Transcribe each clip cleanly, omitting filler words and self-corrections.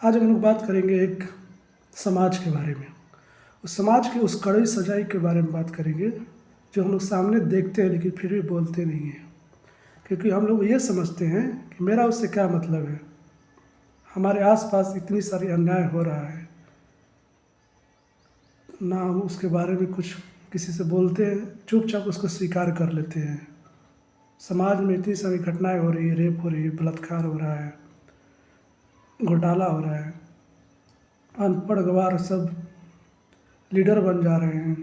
आज हम लोग बात करेंगे एक समाज के बारे में। उस समाज की उस कड़वी सच्चाई के बारे में बात करेंगे जो हम लोग सामने देखते हैं लेकिन फिर भी बोलते नहीं हैं, क्योंकि हम लोग ये समझते हैं कि मेरा उससे क्या मतलब है। हमारे आसपास इतनी सारी अन्याय हो रहा है, ना हम उसके बारे में कुछ किसी से बोलते हैं, चुपचाप उसको स्वीकार कर लेते हैं। समाज में इतनी सारी घटनाएं हो रही है, रेप हो रही है, बलात्कार हो रहा है, घोटाला हो रहा है, अनपढ़ गवार सब लीडर बन जा रहे हैं।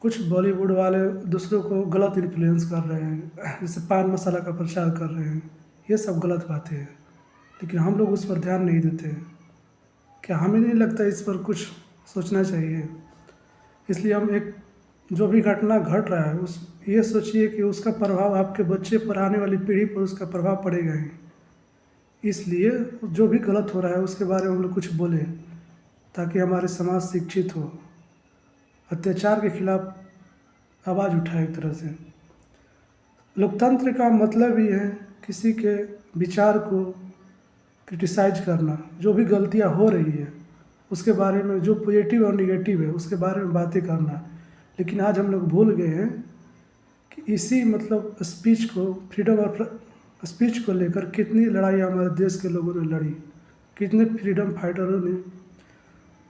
कुछ बॉलीवुड वाले दूसरों को गलत इन्फ्लुएंस कर रहे हैं, जैसे पान मसाला का प्रचार कर रहे हैं। ये सब गलत बातें हैं, लेकिन हम लोग उस पर ध्यान नहीं देते। क्या हमें नहीं लगता इस पर कुछ सोचना चाहिए? इसलिए हम एक जो भी घटना घट रहा है उस ये सोचिए कि उसका प्रभाव आपके बच्चे पर, आने वाली पीढ़ी पर उसका प्रभाव पड़ेगा ही। इसलिए जो भी गलत हो रहा है उसके बारे में हम लोग कुछ बोलें, ताकि हमारे समाज शिक्षित हो, अत्याचार के खिलाफ आवाज़ उठाए एक तरह से। लोकतंत्र का मतलब ही है किसी के विचार को क्रिटिसाइज करना। जो भी गलतियां हो रही है उसके बारे में, जो पॉजिटिव और निगेटिव है उसके बारे में बातें करना। लेकिन आज हम लोग भूल गए हैं कि इसी मतलब स्पीच को, फ्रीडम ऑफ स्पीच को लेकर कितनी लड़ाइयाँ हमारे देश के लोगों ने लड़ी, कितने फ्रीडम फाइटरों ने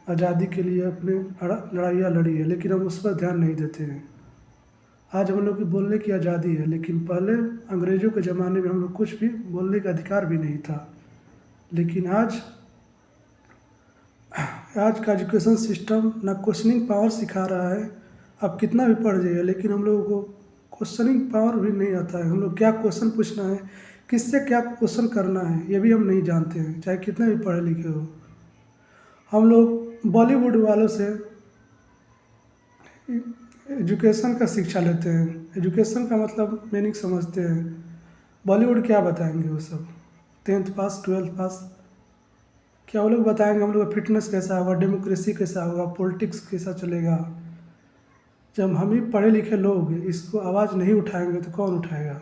आज़ादी के लिए अपने लड़ाइयाँ लड़ी है, लेकिन हम उस पर ध्यान नहीं देते हैं। आज हम लोग की बोलने की आज़ादी है, लेकिन पहले अंग्रेज़ों के ज़माने में हम लोग कुछ भी बोलने का अधिकार भी नहीं था। लेकिन आज का एजुकेशन सिस्टम ना क्वेश्चनिंग पावर सिखा रहा है। आप कितना भी पढ़ जाइए, लेकिन हम लोगों को क्वेश्चनिंग पावर भी नहीं आता है। हम लोग क्या क्वेश्चन पूछना है, किससे क्या क्वेश्चन करना है, ये भी हम नहीं जानते हैं, चाहे कितने भी पढ़े लिखे हो। हम लोग बॉलीवुड वालों से एजुकेशन का शिक्षा लेते हैं, एजुकेशन का मतलब मीनिंग समझते हैं। बॉलीवुड क्या बताएंगे वो सब? 10th पास, 12th पास, क्या वो लोग बताएंगे हम लोग का फिटनेस कैसा होगा, डेमोक्रेसी कैसा होगा, पॉलिटिक्स कैसा चलेगा? जब हम ही पढ़े लिखे लोग इसको आवाज़ नहीं उठाएंगे तो कौन उठाएगा?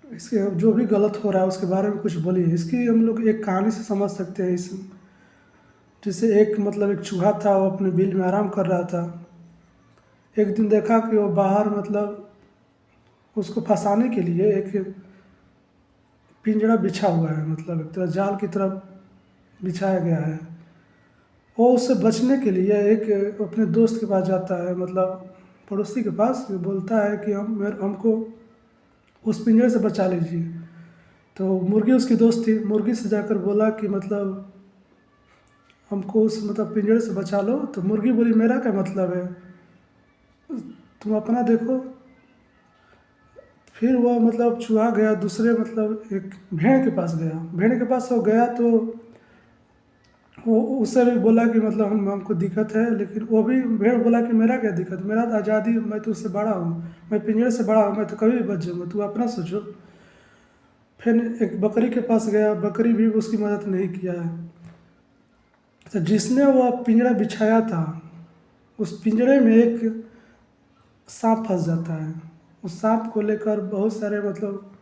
इसके जो भी गलत हो रहा है उसके बारे में कुछ बोलिए। इसकी हम लोग एक कहानी से समझ सकते हैं। इस जैसे एक मतलब एक चूहा था, वो अपने बिल में आराम कर रहा था। एक दिन देखा कि वो बाहर मतलब उसको फंसाने के लिए एक पिंजरा बिछा हुआ है, मतलब एक तरह जाल की तरफ बिछाया गया है। वो उससे बचने के लिए एक अपने दोस्त के पास जाता है, मतलब पड़ोसी के पास, बोलता है कि हमको उस पिंजरे से बचा लीजिए। तो मुर्गी उसकी दोस्त थी, मुर्गी से जाकर बोला कि मतलब हमको उस मतलब पिंजरे से बचा लो। तो मुर्गी बोली मेरा क्या मतलब है, तुम अपना देखो। फिर वो मतलब चूहा गया दूसरे मतलब एक भेड़ के पास गया। भेड़ के पास वो गया तो वो उससे भी बोला कि मतलब हमको दिक्कत है, लेकिन वो भी भेड़ बोला कि मेरा क्या दिक्कत, मेरा तो आज़ादी, मैं तो उससे बड़ा हूँ, मैं पिंजरे से बड़ा हूँ, मैं तो कभी भी बच जाऊँगा, तू अपना सोचो। फिर एक बकरी के पास गया, बकरी भी उसकी मदद नहीं किया है। तो जिसने वो पिंजरा बिछाया था, उस पिंजरे में एक सांप फंस जाता है। उस सांप को लेकर बहुत सारे मतलब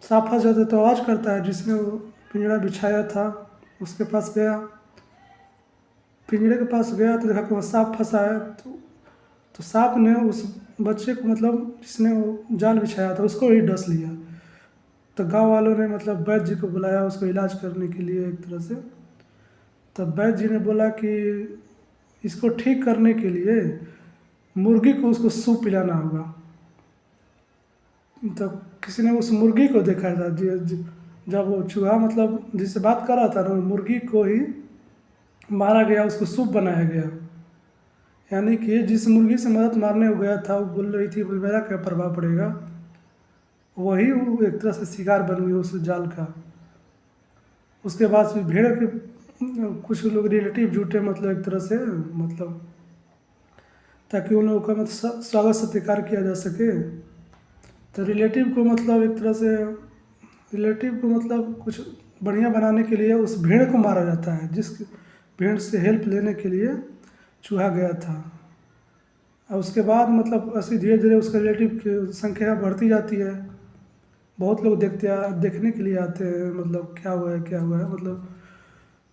सांप फंस जाता है तो आवाज़ करता है। जिसने वो पिंजरा बिछाया था उसके पास गया, पिंजरे के पास गया तो देखा कि वो सांप फंसा है। तो सांप ने उस बच्चे को मतलब जिसने वो जाल बिछाया था उसको ही डस लिया। तो गांव वालों ने मतलब वैद्य जी को बुलाया उसको इलाज करने के लिए एक तरह से। तब वैद्य जी ने बोला कि इसको ठीक करने के लिए मुर्गी को उसको सूप पिलाना होगा। तो किसी ने उस मुर्गी को देखा था, जब वो चूहा मतलब जिससे बात कर रहा था ना, मुर्गी को ही मारा गया, उसको सूप बनाया गया। यानी कि जिस मुर्गी से मदद मारने को गया था वो बोल रही थी "बोल, मेरा क्या प्रभाव पड़ेगा"। वही वो एक तरह से शिकार बन गई उस जाल का। उसके बाद फिर भेड़ के कुछ लोग रिलेटिव जुटे, मतलब एक तरह से मतलब ताकि उन लोगों का मतलब स्वागत सत्कार किया जा सके। तो रिलेटिव को मतलब एक तरह से, रिलेटिव को मतलब कुछ बढ़िया बनाने के लिए उस भेड़ को मारा जाता है, जिस भेड़ से हेल्प लेने के लिए चूहा गया था। और उसके बाद मतलब ऐसे धीरे धीरे उसके रिलेटिव की संख्या बढ़ती जाती है। बहुत लोग देखने के लिए आते हैं, मतलब क्या हुआ है क्या हुआ है, मतलब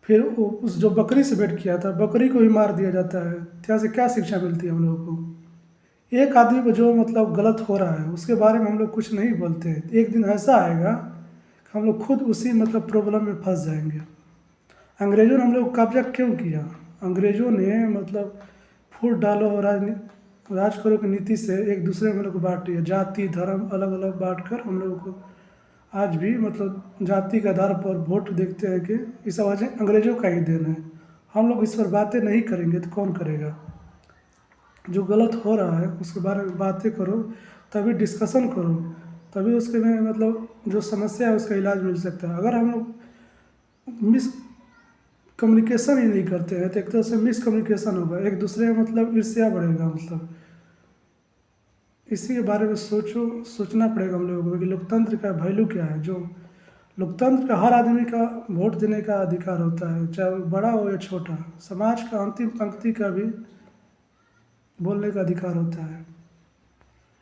फिर उस जो बकरी से भेंट किया था बकरी को भी मार दिया जाता है। तो यहाँ से क्या शिक्षा मिलती है हम लोगों को? एक आदमी को जो मतलब गलत हो रहा है उसके बारे में हम लोग कुछ नहीं बोलते, एक दिन ऐसा आएगा कि हम लोग खुद उसी मतलब प्रॉब्लम में फंस जाएंगे। अंग्रेज़ों ने हम लोग को कब्जा क्यों किया? अंग्रेज़ों ने मतलब फूट डालो और राज करो की नीति से एक दूसरे में हम लोग को बांट दिया, जाति धर्म अलग अलग बांट कर हम लोगों को आज भी मतलब जाति के आधार पर वोट देखते हैं कि इस वजह अंग्रेज़ों का ही देन है। हम लोग इस पर बातें नहीं करेंगे तो कौन करेगा? जो गलत हो रहा है उसके बारे में बातें करो, तभी डिस्कशन करो, तभी उसके में मतलब जो समस्या है उसका इलाज मिल सकता है। अगर हम लोग मिस कम्युनिकेशन ही नहीं करते हैं तो एक तरह से मिस कम्युनिकेशन होगा, एक दूसरे में मतलब ईर्ष्या बढ़ेगा। मतलब इसी के बारे में सोचना पड़ेगा हम लोगों को कि लोकतंत्र का वैल्यू क्या है। जो लोकतंत्र का हर आदमी का वोट देने का अधिकार होता है, चाहे वो बड़ा हो या छोटा। समाज का अंतिम पंक्ति का भी बोलने का अधिकार होता है।